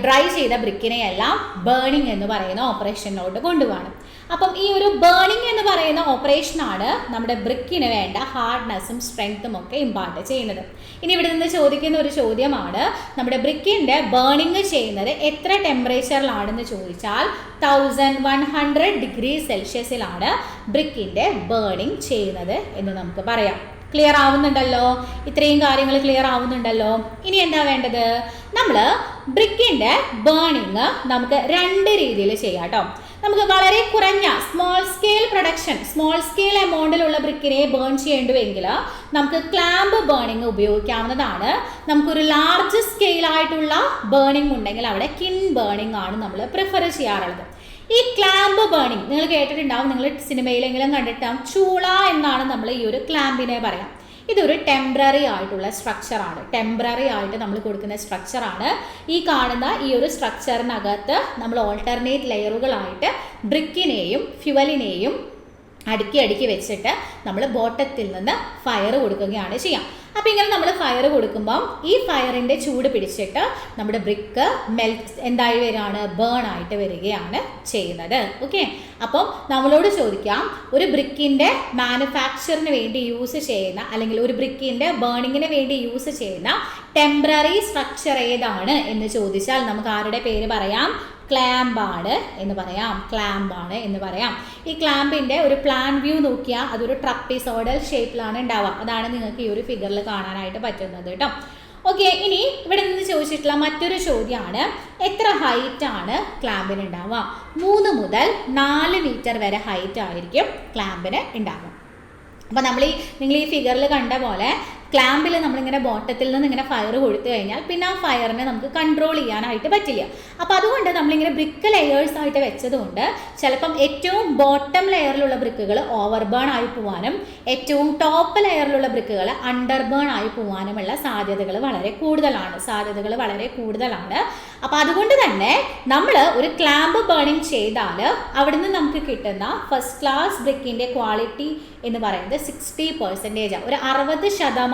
ഡ്രൈ ചെയ്ത ബ്രിക്കിനെ എല്ലാം ബേണിംഗ് എന്ന് പറയുന്ന ഓപ്പറേഷനിലോട്ട് കൊണ്ടുപോകണം. അപ്പം ഈ ഒരു ബേണിംഗ് എന്ന് പറയുന്ന ഓപ്പറേഷനാണ് നമ്മുടെ ബ്രിക്കിന് വേണ്ട ഹാർഡ്നെസ്സും സ്ട്രെങ്ത്തും ഒക്കെ ഇമ്പാർട്ട് ചെയ്യുന്നത്. ഇനി ഇവിടെ നിന്ന് ചോദിക്കുന്ന ഒരു ചോദ്യമാണ്, നമ്മുടെ ബ്രിക്കിൻ്റെ ബേണിംഗ് ചെയ്യുന്നത് എത്ര ടെമ്പറേച്ചറിലാണെന്ന് ചോദിച്ചാൽ 1100 ഡിഗ്രി സെൽഷ്യസിലാണ് ബ്രിക്കിൻ്റെ ബേണിംഗ് ചെയ്യുന്നത് എന്ന് നമുക്ക് പറയാം. ക്ലിയർ ആവുന്നുണ്ടല്ലോ? ഇത്രയും കാര്യങ്ങൾ ക്ലിയർ ആവുന്നുണ്ടല്ലോ? ഇനി എന്താ വേണ്ടത്? നമ്മൾ ബ്രിക്കിൻ്റെ ബേണിങ് നമുക്ക് 2 രീതിയിൽ ചെയ്യാം കേട്ടോ. നമുക്ക് വളരെ കുറഞ്ഞ സ്മോൾ സ്കെയിൽ എമൗണ്ടിലുള്ള ബ്രിക്കിനെ ബേൺ ചെയ്യേണ്ടുവെങ്കിൽ നമുക്ക് ക്ലാമ്പ് ബേണിങ് ഉപയോഗിക്കാവുന്നതാണ്. നമുക്കൊരു ലാർജ് സ്കെയിലായിട്ടുള്ള ബേണിംഗ് ഉണ്ടെങ്കിൽ അവിടെ കിൻ ബേണിംഗ് ആണ് നമ്മൾ പ്രിഫർ ചെയ്യാറുള്ളത്. ഈ ക്ലാമ്പ് ബേണിംഗ് നിങ്ങൾ കേട്ടിട്ടുണ്ടാവും, നിങ്ങൾ സിനിമയിലെങ്കിലും കണ്ടിട്ടാവും. ചൂള എന്നാണ് നമ്മൾ ഈ ഒരു ക്ലാമ്പിനെ പറയാം. ഇതൊരു ടെമ്പററി ആയിട്ടുള്ള സ്ട്രക്ചറാണ്. ടെമ്പററി ആയിട്ട് നമ്മൾ കൊടുക്കുന്ന സ്ട്രക്ചറാണ്. ഈ കാണുന്ന ഈ ഒരു സ്ട്രക്ചറിനകത്ത് നമ്മൾ ഓൾട്ടർനേറ്റ് ലെയറുകളായിട്ട് ബ്രിക്കിനെയും ഫ്യുവലിനെയും അടുക്കി വെച്ചിട്ട് നമ്മൾ ബോട്ടത്തിൽ നിന്ന് ഫയർ കൊടുക്കുകയാണ് ചെയ്യുക. അപ്പോൾ ഇങ്ങനെ നമ്മൾ ഫയർ കൊടുക്കുമ്പം ഈ ഫയറിൻ്റെ ചൂട് പിടിച്ചിട്ട് നമ്മുടെ ബ്രിക്ക് എന്തായി വരികയാണ്, ബേൺ ആയിട്ട് വരികയാണ് ചെയ്യുന്നത്. ഓക്കെ, അപ്പം നമ്മളോട് ചോദിക്കാം, ഒരു ബ്രിക്കിൻ്റെ മാനുഫാക്ചറിന് വേണ്ടി യൂസ് ചെയ്യുന്ന അല്ലെങ്കിൽ ഒരു ബ്രിക്കിൻ്റെ ബേണിങ്ങിന് വേണ്ടി യൂസ് ചെയ്യുന്ന ടെമ്പററി സ്ട്രക്ചർ ഏതാണ് എന്ന് ചോദിച്ചാൽ നമുക്ക് ആരുടെ പേര് പറയാം? ക്ലാമ്പാണ് എന്ന് പറയാം. ഈ ക്ലാമ്പിൻ്റെ ഒരു പ്ലാൻ വ്യൂ നോക്കിയാൽ അതൊരു ട്രപ്പീസോയിഡൽ ഷേപ്പിലാണ് ഉണ്ടാവുക. അതാണ് നിങ്ങൾക്ക് ഈ ഒരു ഫിഗറിൽ കാണാനായിട്ട് പറ്റുന്നത് കേട്ടോ. ഓക്കെ, ഇനി ഇവിടെ നിന്ന് ചോദിച്ചിട്ടുള്ള മറ്റൊരു ചോദ്യമാണ്, എത്ര ഹൈറ്റ് ആണ് ക്ലാമ്പിന് ഉണ്ടാവുക? 3 മുതൽ 4 മീറ്റർ വരെ ഹൈറ്റ് ആയിരിക്കും ക്ലാമ്പിന് ഉണ്ടാവുക. അപ്പോൾ നിങ്ങൾ ഈ ഫിഗറിൽ കണ്ട പോലെ ക്ലാമ്പിൽ നമ്മളിങ്ങനെ ബോട്ടത്തിൽ നിന്ന് ഇങ്ങനെ ഫയർ കൊടുത്തു കഴിഞ്ഞാൽ പിന്നെ ആ ഫയറിനെ നമുക്ക് കൺട്രോൾ ചെയ്യാനായിട്ട് പറ്റില്ല. അപ്പോൾ അതുകൊണ്ട് നമ്മളിങ്ങനെ ബ്രിക്ക് ലെയേഴ്സ് ആയിട്ട് വെച്ചതുകൊണ്ട് ചിലപ്പം ഏറ്റവും ബോട്ടം ലെയറിലുള്ള ബ്രിക്കുകൾ ഓവർ ബേൺ ആയി പോകാനും ഏറ്റവും ടോപ്പ് ലെയറിലുള്ള ബ്രിക്കുകൾ അണ്ടർ ബേൺ ആയി പോകാനുമുള്ള സാധ്യതകൾ വളരെ കൂടുതലാണ്. അപ്പോൾ അതുകൊണ്ട് തന്നെ നമ്മൾ ഒരു ക്ലാമ്പ് ബേണിംഗ് ചെയ്താൽ അവിടുന്ന് നമുക്ക് കിട്ടുന്ന ഫസ്റ്റ് ക്ലാസ് ബ്രിക്കിൻ്റെ ക്വാളിറ്റി എന്ന് പറയുന്നത് 60%, ഒരു 60%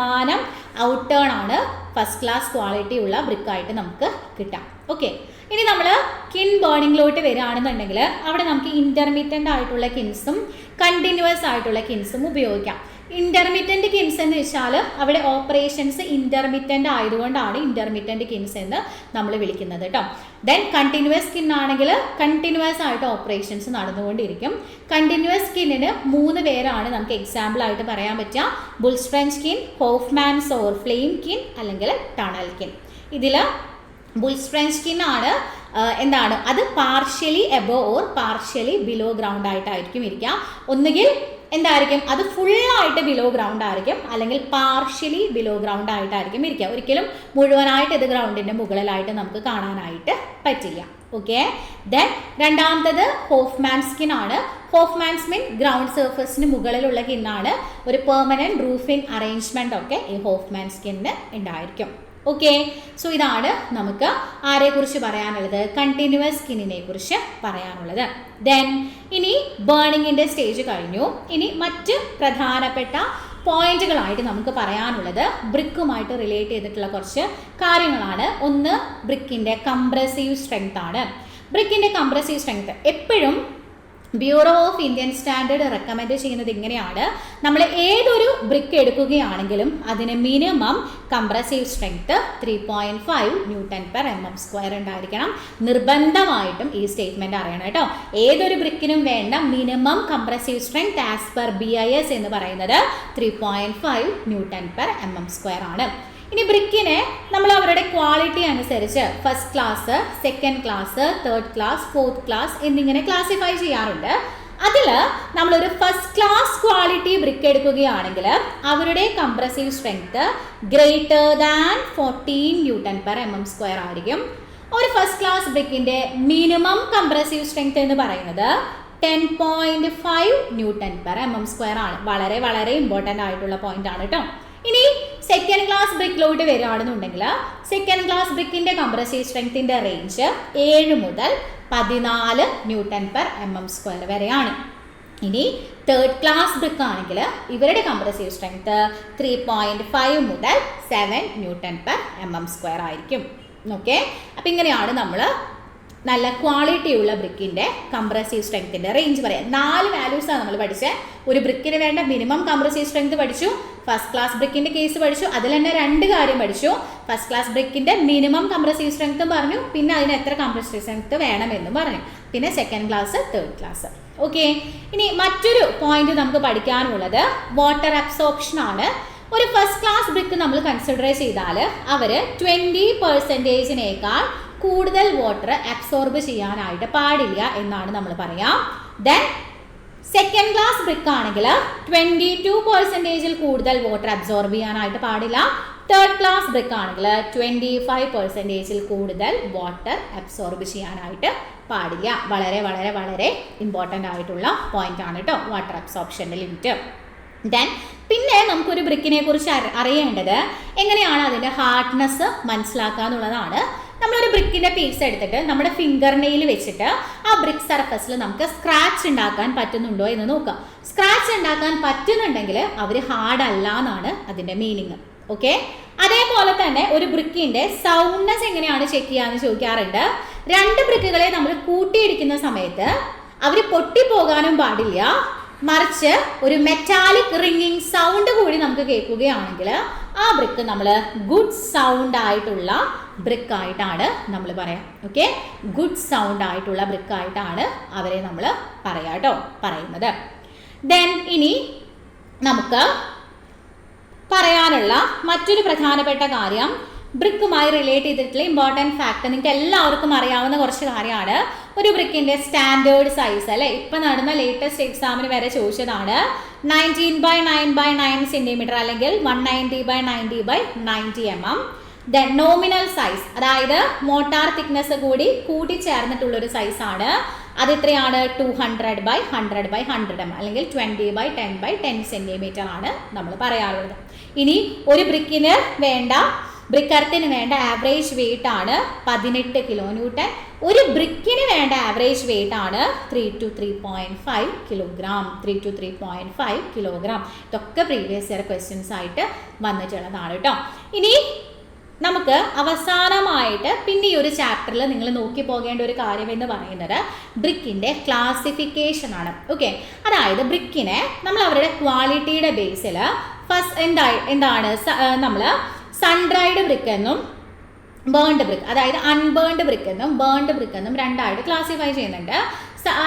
ഔട്ടേൺ ആണ് ഫസ്റ്റ് ക്ലാസ് ക്വാളിറ്റി ഉള്ള ബ്രിക്കായിട്ട് നമുക്ക് കിട്ടാം. ഓക്കെ, ഇനി നമ്മൾ കിൻ ബേണിങ്ങിലോട്ട് വരികയാണെന്നുണ്ടെങ്കിൽ അവിടെ നമുക്ക് ഇൻ്റർമീഡിയൻ്റ് ആയിട്ടുള്ള കിൻസും കണ്ടിന്യൂസ് ആയിട്ടുള്ള കിൻസും ഉപയോഗിക്കാം. ഇന്റർമീഡിയന്റ് കിൻസ് എന്ന് വെച്ചാൽ അവിടെ ഓപ്പറേഷൻസ് ഇന്റർമീഡിയന്റ് ആയതുകൊണ്ടാണ് ഇന്റർമീഡിയന്റ് കിൻസ് എന്ന് നമ്മൾ വിളിക്കുന്നത് കേട്ടോ. ദെൻ കണ്ടിന്യൂസ് സ്കിൻ ആണെങ്കിൽ കണ്ടിന്യൂസ് ആയിട്ട് ഓപ്പറേഷൻസ് നടന്നുകൊണ്ടിരിക്കും. കണ്ടിന്യൂസ് സ്കിന്നിന് 3 പേരാണ് നമുക്ക് എക്സാമ്പിൾ ആയിട്ട് പറയാൻ പറ്റുക. ബുൾസ്ട്രെഞ്ച് കിൻ, ഹോഫ്മാൻസ് ഓർ ഫ്ലെയിം കിൻ അല്ലെങ്കിൽ ടണൽ കിൻ. ഇതിൽ ബുൾസ്ട്രെഞ്ച് സ്കിൻ ആണ് എന്താണ്, അത് partially above or partially below ground ആയിട്ടായിരിക്കും ഇരിക്കുക. ഒന്നുകിൽ എന്തായിരിക്കും, അത് ഫുള്ളായിട്ട് ബിലോ ഗ്രൗണ്ട് ആയിരിക്കും, അല്ലെങ്കിൽ പാർഷ്യലി ബിലോ ഗ്രൗണ്ട് ആയിട്ടായിരിക്കും ഇരിക്കുക. ഒരിക്കലും മുഴുവനായിട്ട് ഇത് ഗ്രൗണ്ടിൻ്റെ മുകളിലായിട്ട് നമുക്ക് കാണാനായിട്ട് പറ്റില്ല. ഓക്കെ, ദെൻ രണ്ടാമത്തത് ഹോഫ്മാൻ സ്കിൻ ആണ്. ഹോഫ്മാൻസ് മീൻ ഗ്രൗണ്ട് സർഫസിന് മുകളിലുള്ള കിന്നാണ്. ഒരു പെർമനൻറ്റ് റൂഫിംഗ് അറേഞ്ച്മെൻ്റ് ഒക്കെ ഈ ഹോഫ്മാൻ സ്കിന്നിന് ഉണ്ടായിരിക്കും. ഓക്കെ, സോ ഇതാണ് നമുക്ക് ആരെക്കുറിച്ച് പറയാനുള്ളത്, കണ്ടിന്യൂസ് സ്കിന്നിനെ കുറിച്ച് പറയാനുള്ളത്. ദെൻ ഇനി ബേണിങ്ങിൻ്റെ സ്റ്റേജ് കഴിഞ്ഞു. ഇനി മറ്റ് പ്രധാനപ്പെട്ട പോയിന്റുകളായിട്ട് നമുക്ക് പറയാനുള്ളത് ബ്രിക്കുമായിട്ട് റിലേറ്റ് ചെയ്തിട്ടുള്ള കുറച്ച് കാര്യങ്ങളാണ്. ഒന്ന് ബ്രിക്കിൻ്റെ കംപ്രസീവ് സ്ട്രെങ്ത് ആണ്. ബ്രിക്കിൻ്റെ കംപ്രസീവ് സ്ട്രെങ്ത് എപ്പോഴും bureau of Indian standard recommend ചെയ്യുന്നത് ഇങ്ങനെയാണ്, നമ്മൾ ഏതൊരു ബ്രിക്ക് എടുക്കുകയാണെങ്കിലും അതിന് മിനിമം കംപ്രസീവ് സ്ട്രെങ്ത് 3.5 Nm² ഉണ്ടായിരിക്കണം. നിർബന്ധമായിട്ടും ഈ സ്റ്റേറ്റ്മെൻറ്റ് അറിയണം കേട്ടോ. ഏതൊരു ബ്രിക്കിനും വേണ്ട minimum compressive strength as per BIS എന്ന് പറയുന്നത് 3.5 Nm² ആണ്. ഇനി ബ്രിക്കിനെ നമ്മൾ അവരുടെ ക്വാളിറ്റി അനുസരിച്ച് first class, second class, third class, fourth class എന്നിങ്ങനെ ക്ലാസിഫൈ ചെയ്യാറുണ്ട്. അതിൽ നമ്മളൊരു ഫസ്റ്റ് ക്ലാസ് ക്വാളിറ്റി ബ്രിക്ക് എടുക്കുകയാണെങ്കിൽ അവരുടെ compressive strength greater than 14 Nm/mm² ആയിരിക്കും. ഒരു ഫസ്റ്റ് ക്ലാസ് ബ്രിക്കിന്റെ മിനിമം കംപ്രസീവ് സ്ട്രെങ്ത് എന്ന് പറയുന്നത് 10.5 Nm/mm² ആണ്. വളരെ വളരെ ഇമ്പോർട്ടൻ്റ് ആയിട്ടുള്ള പോയിന്റ് ആണ് കേട്ടോ. ഇനി സെക്കൻഡ് ക്ലാസ് ബ്രിക്കിലോട്ട് വരികയാണെന്നുണ്ടെങ്കിൽ സെക്കൻഡ് ക്ലാസ് ബ്രിക്കിന്റെ കംപ്രസീവ് സ്ട്രെങ്ത്തിന്റെ റേഞ്ച് 7 മുതൽ 14 Nm/mm² വരെയാണ്. ഇനി തേർഡ് ക്ലാസ് ബ്രിക്ക് ആണെങ്കിൽ ഇവരുടെ കംപ്രസീവ് സ്ട്രെങ്ത് 3.5 മുതൽ 7 Nm/mm² ആയിരിക്കും. ഓക്കെ, അപ്പം ഇങ്ങനെയാണ് നമ്മൾ നല്ല ക്വാളിറ്റി ഉള്ള ബ്രിക്കിൻ്റെ കംപ്രസീവ് സ്ട്രെങ്ത്തിൻ്റെ റേഞ്ച് പറയാം. 4 വാല്യൂസാണ് നമ്മൾ പഠിച്ചത്. ഒരു ബ്രിക്കിന് വേണ്ട മിനിമം കംപ്രസീവ് സ്ട്രെങ്ത് പഠിച്ചു, ഫസ്റ്റ് ക്ലാസ് ബ്രിക്കിൻ്റെ കേസ് പഠിച്ചു, അതിൽ തന്നെ 2 കാര്യം പഠിച്ചു. ഫസ്റ്റ് ക്ലാസ് ബ്രിക്കിൻ്റെ മിനിമം കംപ്രസീവ് സ്ട്രെങ്ത്തും പറഞ്ഞു, പിന്നെ അതിന് എത്ര കംപ്രസീവ് സ്ട്രെങ്ത് വേണമെന്നും പറഞ്ഞു, പിന്നെ second class, third class. Okay, ഇനി മറ്റൊരു പോയിന്റ് നമുക്ക് പഠിക്കാനുള്ളത് വാട്ടർ അബ്സോർപ്ഷൻ ആണ്. ഒരു ഫസ്റ്റ് ക്ലാസ് ബ്രിക്ക് നമ്മൾ കൺസിഡർ ചെയ്താൽ അവർ 20%-നേക്കാൾ കൂടുതൽ വാട്ടർ അബ്സോർബ് ചെയ്യാനായിട്ട് പാടില്ല എന്നാണ് നമ്മൾ പറയാം. ദെൻ സെക്കൻഡ് ക്ലാസ് ബ്രിക്ക് ആണെങ്കിൽ 22%-ൽ കൂടുതൽ വാട്ടർ അബ്സോർബ് ചെയ്യാനായിട്ട് പാടില്ല. തേർഡ് ക്ലാസ് ബ്രിക്ക് ആണെങ്കിൽ 25%-ൽ കൂടുതൽ വാട്ടർ അബ്സോർബ് ചെയ്യാനായിട്ട് പാടില്ല. വളരെ വളരെ വളരെ ഇമ്പോർട്ടൻ്റ് ആയിട്ടുള്ള പോയിന്റ് ആണ് കേട്ടോ വാട്ടർ അബ്സോർപ്ഷൻ്റെ ലിമിറ്റ്. ദെൻ പിന്നെ നമുക്കൊരു ബ്രിക്കിനെ കുറിച്ച് അറിയേണ്ടത് എങ്ങനെയാണ് അതിൻ്റെ ഹാർഡ്നെസ് മനസ്സിലാക്കുക എന്നുള്ളതാണ്. നമ്മളൊരു ബ്രിക്കിൻ്റെ പീസ് എടുത്തിട്ട് നമ്മുടെ ഫിംഗർ നെയിൽ വെച്ചിട്ട് ആ ബ്രിക്ക് സർഫസിൽ നമുക്ക് സ്ക്രാച്ച് ഉണ്ടാക്കാൻ പറ്റുന്നുണ്ടോ എന്ന് നോക്കാം. സ്ക്രാച്ച് ഉണ്ടാക്കാൻ പറ്റുന്നുണ്ടെങ്കിൽ അവർ ഹാർഡ് അല്ല എന്നാണ് അതിൻ്റെ മീനിങ്. ഓക്കെ, അതേപോലെ തന്നെ ഒരു ബ്രിക്കിൻ്റെ സൗണ്ട്നെസ് എങ്ങനെയാണ് ചെക്ക് ചെയ്യാന്ന് ചോദിക്കാറുണ്ട്. 2 ബ്രിക്കുകളെ നമ്മൾ കൂട്ടിയിടിക്കുന്ന സമയത്ത് അവർ പൊട്ടിപ്പോകാനും പാടില്ല, മറിച്ച് ഒരു മെറ്റാലിക് റിംഗിങ് സൗണ്ട് കൂടി നമുക്ക് കേൾക്കുകയാണെങ്കിൽ ആ ബ്രിക്ക് നമ്മൾ ഗുഡ് സൗണ്ട് ആയിട്ടുള്ള ബ്രിക്ക് ആയിട്ടാണ് നമ്മൾ പറയാം. ഓക്കെ, ഗുഡ് സൗണ്ട് ആയിട്ടുള്ള ബ്രിക്ക് ആയിട്ടാണ് അവരെ നമ്മൾ പറയുന്നത്. ദെൻ ഇനി നമുക്ക് പറയാനുള്ള മറ്റൊരു പ്രധാനപ്പെട്ട കാര്യം, ബ്രിക്കുമായി റിലേറ്റ് ചെയ്തിട്ടുള്ള ഇമ്പോർട്ടൻറ്റ് ഫാക്ട് നിങ്ങൾക്ക് എല്ലാവർക്കും അറിയാവുന്ന കുറച്ച് കാര്യമാണ്. ഒരു ബ്രിക്കിൻ്റെ സ്റ്റാൻഡേർഡ് സൈസ് അല്ലേ, ഇപ്പം നടന്ന ലേറ്റസ്റ്റ് എക്സാമിന് വരെ ചോദിച്ചതാണ്. 19/9/9 സെൻറ്റിമീറ്റർ അല്ലെങ്കിൽ 190/90/90 mm. ദെൻ നോമിനൽ സൈസ്, അതായത് മോട്ടാർ തിക്നെസ് കൂടി കൂട്ടിച്ചേർന്നിട്ടുള്ളൊരു സൈസാണ്. അത് എത്രയാണ്? 200/100/100 mm അല്ലെങ്കിൽ 20/10/10 സെൻറ്റിമീറ്റർ ആണ് നമ്മൾ പറയാറുള്ളത്. ഇനി ഒരു ബ്രിക്കിന് വേണ്ട ബ്രിക്കർത്തിന് വേണ്ട ആവറേജ് വെയിറ്റ് ആണ് 18 kN. ഒരു ബ്രിക്കിന് വേണ്ട ആവറേജ് വെയിറ്റ് ആണ് 3 to 3.5 കിലോഗ്രാം. 3 to 3.5 kilogram. ഇതൊക്കെ പ്രീവിയസ് ഇയർ ക്വസ്റ്റ്യൻസ് ആയിട്ട് വന്നിട്ടുള്ളതാണ് കേട്ടോ. ഇനി നമുക്ക് അവസാനമായിട്ട് പിന്നെ ഈ ഒരു ചാപ്റ്ററിൽ നിങ്ങൾ നോക്കി പോകേണ്ട ഒരു കാര്യം എന്ന് പറയുന്നത് ബ്രിക്കിൻ്റെ ക്ലാസിഫിക്കേഷൻ ആണ്. ഓക്കെ, അതായത് ബ്രിക്കിനെ നമ്മൾ അവരുടെ ക്വാളിറ്റിയുടെ ബേസിൽ ഫസ്റ്റ് എന്താണ് നമ്മൾ സൺ ഡ്രൈഡ് ബ്രിക്ക് എന്നും ബേൺഡ് ബ്രിക്ക്, അതായത് അൺബേൺഡ് ബ്രിക്ക് എന്നും ബേൺഡ് ബ്രിക്ക് എന്നും 2 ആയിട്ട് ക്ലാസിഫൈ ചെയ്യുന്നുണ്ട്.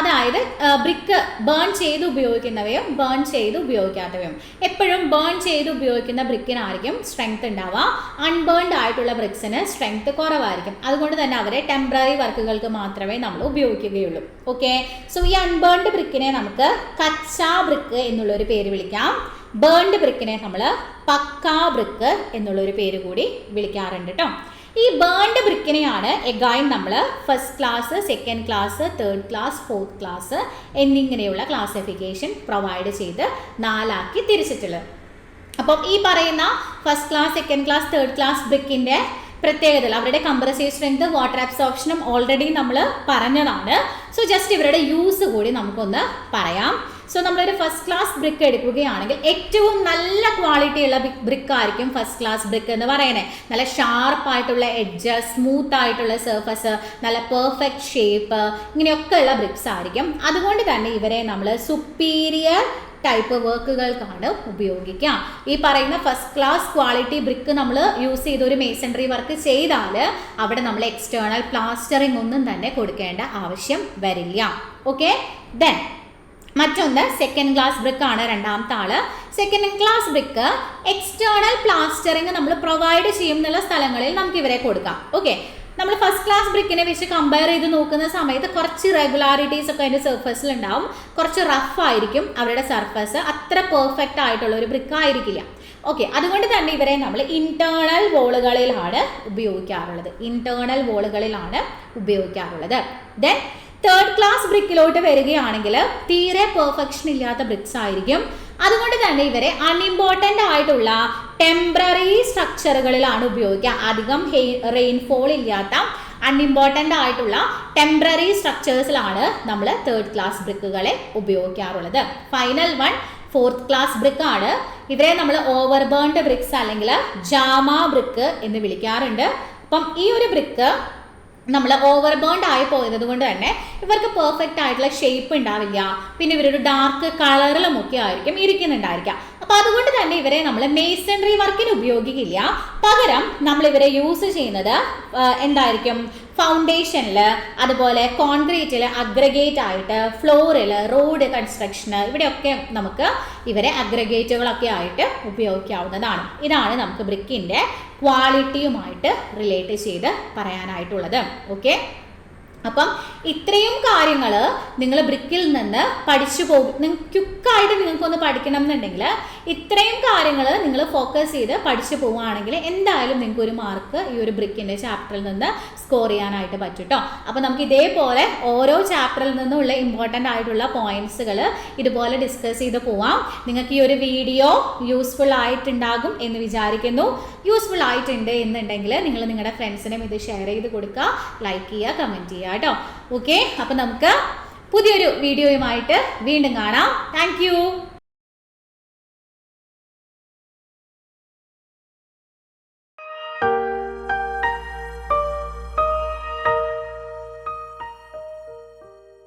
അതായത് ബ്രിക്ക് ബേൺ ചെയ്ത് ഉപയോഗിക്കുന്നവയും ബേൺ ചെയ്ത് ഉപയോഗിക്കാത്തവയും. എപ്പോഴും ബേൺ ചെയ്ത് ഉപയോഗിക്കുന്ന ബ്രിക്കിനായിരിക്കും സ്ട്രെങ്ത് ഉണ്ടാവുക, അൺബേൺഡ് ആയിട്ടുള്ള ബ്രിക്സിന് സ്ട്രെങ്ത് കുറവായിരിക്കും. അതുകൊണ്ട് തന്നെ അവരെ ടെമ്പററി വർക്കുകൾക്ക് മാത്രമേ നമ്മൾ ഉപയോഗിക്കുകയുള്ളൂ. ഓക്കെ, സോ ഈ അൺബേൺഡ് ബ്രിക്കിനെ നമുക്ക് കച്ചാ ബ്രിക്ക് എന്നുള്ളൊരു പേര് വിളിക്കാം. ബേൺഡ് ബ്രിക്കിനെ നമ്മൾ പക്കാ ബ്രിക്ക് എന്നുള്ളൊരു പേര് കൂടി വിളിക്കാറുണ്ട് കേട്ടോ. ഈ ബേൺഡ് ബ്രിക്കിനെയാണ് എഗൈൻ നമ്മൾ first class, second class, third class, fourth class എന്നിങ്ങനെയുള്ള ക്ലാസിഫിക്കേഷൻ പ്രൊവൈഡ് ചെയ്ത് 4 ആക്കി തിരിച്ചിട്ടുള്ളത്. അപ്പം ഈ പറയുന്ന first class, second class, third class ബ്രിക്കിൻ്റെ പ്രത്യേകതകൾ, അവരുടെ കംപ്രസീവ് സ്ട്രെങ്ത്, വാട്ടർ അബ്സോർപ്ഷനും ഓൾറെഡി നമ്മൾ പറഞ്ഞതാണ്. സോ ജസ്റ്റ് ഇവരുടെ യൂസ് കൂടി നമുക്കൊന്ന് പറയാം. സോ നമ്മളൊരു ഫസ്റ്റ് ക്ലാസ് ബ്രിക്ക് എടുക്കുകയാണെങ്കിൽ ഏറ്റവും നല്ല ക്വാളിറ്റി ഉള്ള ബ്രിക്ക് ആയിരിക്കും ഫസ്റ്റ് ക്ലാസ് ബ്രിക്ക് എന്ന് പറയുന്നത്. നല്ല ഷാർപ്പായിട്ടുള്ള എഡ്ജ്, സ്മൂത്ത് ആയിട്ടുള്ള സർഫസ്, നല്ല പെർഫെക്റ്റ് ഷേപ്പ്, ഇങ്ങനെയൊക്കെ ഉള്ള ബ്രിക്സ് ആയിരിക്കും. അതുകൊണ്ട് തന്നെ ഇവരെ നമ്മൾ സുപ്പീരിയർ ടൈപ്പ് വർക്കുകൾക്കാണ് ഉപയോഗിക്കാം. ഈ പറയുന്ന ഫസ്റ്റ് ക്ലാസ് ക്വാളിറ്റി ബ്രിക്ക് നമ്മൾ യൂസ് ചെയ്ത് ഒരു മേസൺറി വർക്ക് ചെയ്താൽ അവിടെ നമ്മൾ എക്സ്റ്റേണൽ പ്ലാസ്റ്ററിംഗ് ഒന്നും തന്നെ കൊടുക്കേണ്ട ആവശ്യം വരില്ല. ഓക്കെ, ദെൻ മറ്റൊന്ന് സെക്കൻഡ് ക്ലാസ് ബ്രിക്ക് ആണ് രണ്ടാമത്തെ ആള്. Second class brick external plastering നമ്മൾ പ്രൊവൈഡ് ചെയ്യുന്ന സ്ഥലങ്ങളിൽ നമുക്ക് ഇവരെ കൊടുക്കാം. ഓക്കെ, നമ്മൾ ഫസ്റ്റ് ക്ലാസ് ബ്രിക്കിനെ വെച്ച് കമ്പയർ ചെയ്ത് നോക്കുന്ന സമയത്ത് കുറച്ച് റെഗുലാരിറ്റീസ് ഒക്കെ അതിൻ്റെ സർഫസിൽ ഉണ്ടാവും. കുറച്ച് റഫ് ആയിരിക്കും അവരുടെ സർഫസ്, അത്ര പെർഫെക്റ്റ് ആയിട്ടുള്ള ഒരു ബ്രിക്ക് ആയിരിക്കില്ല. ഓക്കെ, അതുകൊണ്ട് തന്നെ ഇവരെ നമ്മൾ ഇന്റേണൽ വോളുകളിലാണ് ഉപയോഗിക്കാറുള്ളത്. ദെൻ തേർഡ് ക്ലാസ് ബ്രിക്കിലോട്ട് വരികയാണെങ്കിൽ തീരെ പെർഫെക്ഷൻ ഇല്ലാത്ത ബ്രിക്സ് ആയിരിക്കും. അതുകൊണ്ട് തന്നെ ഇവരെ അൺഇമ്പോർട്ടൻ്റ് ആയിട്ടുള്ള ടെമ്പററി സ്ട്രക്ചറുകളിലാണ് ഉപയോഗിക്കുക. അധികം റെയിൻഫോൾ ഇല്ലാത്ത അൺഇമ്പോർട്ടൻ്റ് ആയിട്ടുള്ള ടെമ്പററി സ്ട്രക്ചേഴ്സിലാണ് നമ്മൾ തേർഡ് ക്ലാസ് ബ്രിക്കുകളെ ഉപയോഗിക്കാറുള്ളത്. Final one fourth class brick ആണ്. ഇവരെ നമ്മൾ ഓവർബേൺഡ് ബ്രിക്സ് അല്ലെങ്കിൽ ജാമ ബ്രിക്ക് എന്ന് വിളിക്കാറുണ്ട്. അപ്പം ഈ ഒരു ബ്രിക്ക് നമ്മൾ ഓവർബേൺഡ് ആയി പോയത് കൊണ്ട് തന്നെ ഇവർക്ക് പെർഫെക്റ്റ് ആയിട്ടുള്ള ഷേപ്പ് ഉണ്ടാവില്ല. പിന്നെ ഇവരൊരു ഡാർക്ക് കളറിലും ഒക്കെ ആയിരിക്കും ഇരിക്കുന്നുണ്ടായിരിക്കാം. അപ്പോൾ അതുകൊണ്ട് തന്നെ ഇവരെ നമ്മൾ മേസൺറി വർക്കിന് ഉപയോഗിക്കില്ല. പകരം നമ്മൾ ഇവരെ യൂസ് ചെയ്യുന്നത് എന്തായിരിക്കും, ഫൗണ്ടേഷനിൽ, അതുപോലെ കോൺക്രീറ്റിൽ അഗ്രഗേറ്റ് ആയിട്ട്, ഫ്ലോറിൽ, റോഡ് കൺസ്ട്രക്ഷന്, ഇവിടെയൊക്കെ നമുക്ക് ഇവരെ അഗ്രഗേറ്റുകളൊക്കെ ആയിട്ട് ഉപയോഗിക്കാവുന്നതാണ്. ഇതാണ് നമുക്ക് ബ്രിക്കിൻ്റെ ക്വാളിറ്റിയുമായിട്ട് റിലേറ്റ് ചെയ്ത് പറയാനായിട്ടുള്ളത്. ഓക്കെ, അപ്പം ഇത്രയും കാര്യങ്ങൾ നിങ്ങൾ ബ്രിക്കിൽ നിന്ന് പഠിച്ചു പോകും. നിങ്ങൾക്ക് ക്വിക്കായിട്ട് നിങ്ങൾക്കൊന്ന് പഠിക്കണം എന്നുണ്ടെങ്കിൽ ഇത്രയും കാര്യങ്ങൾ നിങ്ങൾ ഫോക്കസ് ചെയ്ത് പഠിച്ചു പോവുകയാണെങ്കിൽ എന്തായാലും നിങ്ങൾക്ക് ഒരു മാർക്ക് ഈ ഒരു ബ്രിക്കിൻ്റെ ചാപ്റ്ററിൽ നിന്ന് സ്കോർ ചെയ്യാനായിട്ട് പറ്റും കേട്ടോ. അപ്പോൾ നമുക്ക് ഇതേപോലെ ഓരോ ചാപ്റ്ററിൽ നിന്നുള്ള ഇമ്പോർട്ടൻ്റ് ആയിട്ടുള്ള പോയിന്റ്സുകൾ ഇതുപോലെ ഡിസ്കസ് ചെയ്ത് പോവാം. നിങ്ങൾക്ക് ഈ ഒരു വീഡിയോ യൂസ്ഫുൾ ആയിട്ടുണ്ടാകും എന്ന് വിചാരിക്കുന്നു. യൂസ്ഫുൾ ആയിട്ടുണ്ട് എന്നുണ്ടെങ്കിൽ നിങ്ങൾ നിങ്ങളുടെ ഫ്രണ്ട്സിനും ഇത് ഷെയർ ചെയ്ത് കൊടുക്കുക, ലൈക്ക് ചെയ്യുക, കമൻറ്റ് ചെയ്യുക കേട്ടോ. ഓക്കെ, അപ്പം നമുക്ക് പുതിയൊരു വീഡിയോയുമായിട്ട് വീണ്ടും കാണാം. താങ്ക്